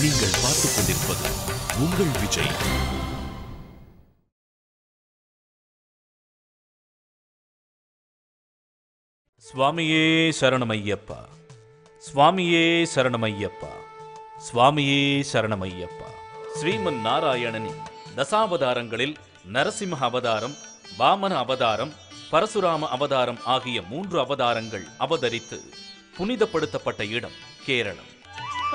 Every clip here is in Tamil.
நீங்கள் பார்த்துக் கொண்டிருப்பது உங்கள் விஜய். சுவாமியே சரணமையப்பா, சுவாமியே சரணமையப்பா, சுவாமியே சரணமையப்பா. ஸ்ரீமன் நாராயணனின் தசாவதாரங்களில் நரசிம்ம அவதாரம், வாமன அவதாரம், பரசுராம அவதாரம் ஆகிய 3 அவதாரங்கள் அவதரித்து புனிதப்படுத்தப்பட்ட இடம் கேரளம்.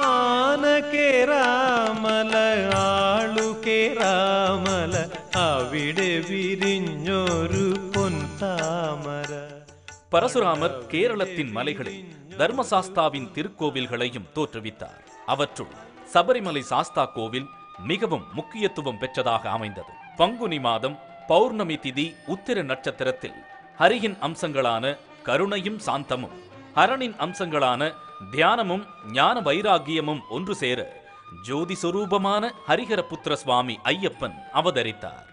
ஆன கேராமல ஆளு கேராமல അവിടെ വിരിഞ്ഞൊരു പൊൻതാമര. பரசுராமர் கேரளத்தின் மலைகளில் தர்மசாஸ்தாவின் திருக்கோவில்களையும் தோற்றுவித்தார். அவற்றுள் சபரிமலை சாஸ்தா கோவில் மிகவும் முக்கியத்துவம் பெற்றதாக அமைந்தது. பங்குனி மாதம் பௌர்ணமி திதி உத்திர நட்சத்திரத்தில் ஹரியின் அம்சங்களான கருணையும் சாந்தமும், ஹரனின் அம்சங்களான தியானமும் ஞான வைராகியமும் ஒன்று சேர ஜோதி சொரூபமான ஹரிஹர புத்திர சுவாமி ஐயப்பன் அவதரித்தார்.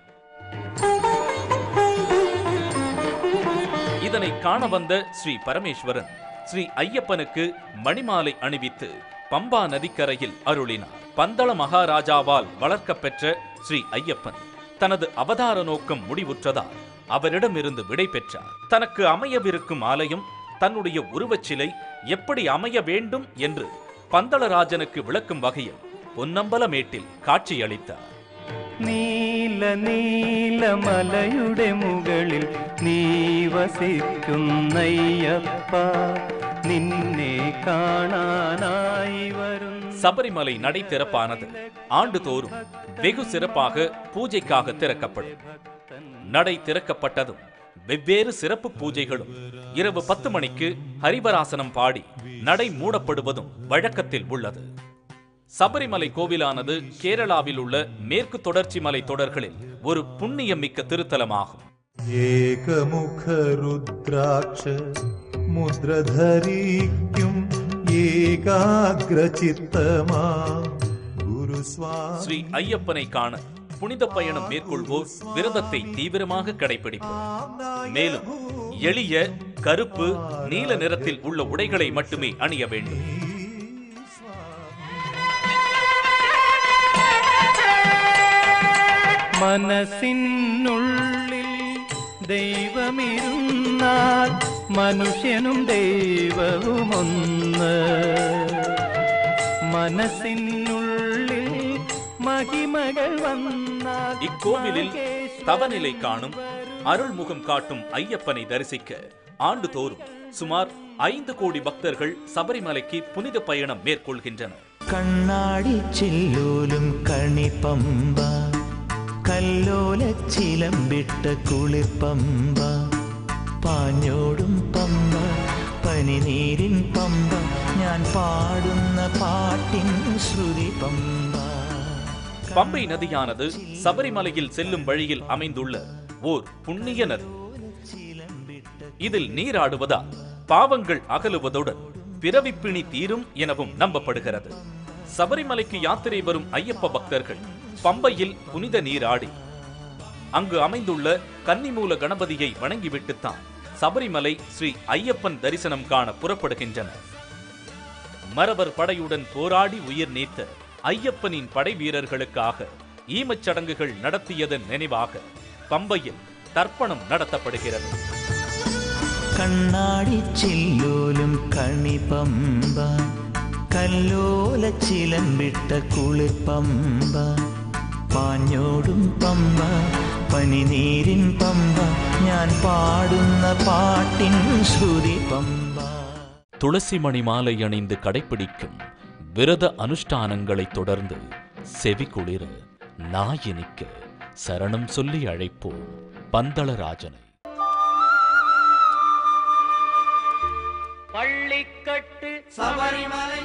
இதனை காண வந்த ஸ்ரீ பரமேஸ்வரன் ஸ்ரீ ஐயப்பனுக்கு மணிமாலை அணிவித்து பம்பா நதிக்கரையில் அருளினார். பந்தள மகாராஜாவால் வளர்க்கப்பெற்ற ஸ்ரீ ஐயப்பன் தனது அவதார நோக்கம் முடிவுற்றதால் அவரிடமிருந்து விடை பெற்றார். தனக்கு அமையவிருக்கும் ஆலயம், தன்னுடைய உருவச்சிலை எப்படி அமைய வேண்டும் என்று பந்தளராஜனுக்கு விளக்கும் வகையில் பொன்னம்பலமேட்டில் காட்சியளித்தார். നീല നീല മലയുടെ മുകളിൽ നീ വസിക്കുന്നയ്യപ്പ, നിന്നെ കാണാനായി വരും. சபரிமலை நடை திறப்பானது ஆண்டுதோறும் வெகு சிறப்பாக பூஜைக்காக திறக்கப்படும். நடை திறக்கப்பட்டதும் வெவ்வேறு சிறப்பு பூஜைகளும், இரவு 10 மணிக்கு ஹரிவராசனம் பாடி நடை மூடப்படுவதும் வழக்கத்தில் உள்ளது. சபரிமலை கோவிலானது கேரளாவில் உள்ள மேற்கு தொடர்ச்சி மலை தொடர்களில் ஒரு புண்ணியம் மிக்க திருத்தலமாகும். ஏகமுக ருத்ராட்ச முத்ரதரிக்கும் ஏகாக்ர சித்தமா குரு சுவாமி. ஸ்ரீ ஐயப்பனை காண புனித பயணம் மேற்கொள்வோர் விரதத்தை தீவிரமாக கடைபிடிப்போம். மேலும் எளிய கருப்பு, நீல நிறத்தில் உள்ள உடைகளை மட்டுமே அணிய வேண்டும். മനസ്സിനുള്ളിൽ ദൈവമിരുന്നാൽ മനുഷ്യനും ദൈവവും ഒന്ന്. മനസ്സിനുള്ളിൽ മഹിമകൾ വന്നാൽ. இக்கோவிலில் தவநிலை காணும், அருள்முகம் காட்டும் ஐயப்பனை தரிசிக்க ஆண்டுதோறும் சுமார் 5 கோடி பக்தர்கள் சபரிமலைக்கு புனித பயணம் மேற்கொள்கின்றனர். கண்ணாடி சில்லோலும் கனி பம்பா, கல்லோல சிலம்பிட்ட குளிர் பம்பா, പാഞ്ഞോടും പമ്പ പനിനീരിൻ പമ്പ, ഞാൻ പാടുന്ന പാട്ടിൻ ശ്രുതി പമ്പ. பம்பை நதியானது சபரிமலையில் செல்லும் வழியில் அமைந்துள்ள ஓர் புண்ணிய நதி. இதில் நீராடுவதால் பாவங்கள் அகலுவதுடன் பிறவிப்பிணி தீரும் எனவும் நம்பப்படுகிறது. சபரிமலைக்கு யாத்திரை வரும் ஐயப்ப பக்தர்கள் பம்பையில் புனித நீராடி அங்கு அமைந்துள்ள கன்னிமூல கணபதியை வணங்கிவிட்டுத்தான் சபரிமலை ஸ்ரீ ஐயப்பன் தரிசனம் காண புறப்படுகின்றனர். மரவர் படையுடன் போராடி உயிர் நீத்த ஐயப்பனின் படை வீரர்களுக்காக ஈமச்சடங்குகள் நடத்தியதன் நினைவாக பம்பையில் தர்ப்பணம் நடத்தப்படுகிறது. கண்ணாடி சில்லோலும் கனி பம்ப, கல்லோல சிலம்பிட்ட குளிர் பம்ப, പാഞ്ഞോടും പമ്പ പനിനീരിൻ പമ്പ, ഞാൻ പാടുന്ന പാട്ടിൻ ശ്രുതി പമ്പ. துளசி மணி மாலை அணிந்து கடைபிடிக்கும் விரத அனுஷ்டானங்களை தொடர்ந்து செவி குளிர நாயினிக்க சரணம் சொல்லி அழைப்போம் பந்தளராஜனை. பள்ளிக்கட்டு சபரிமலை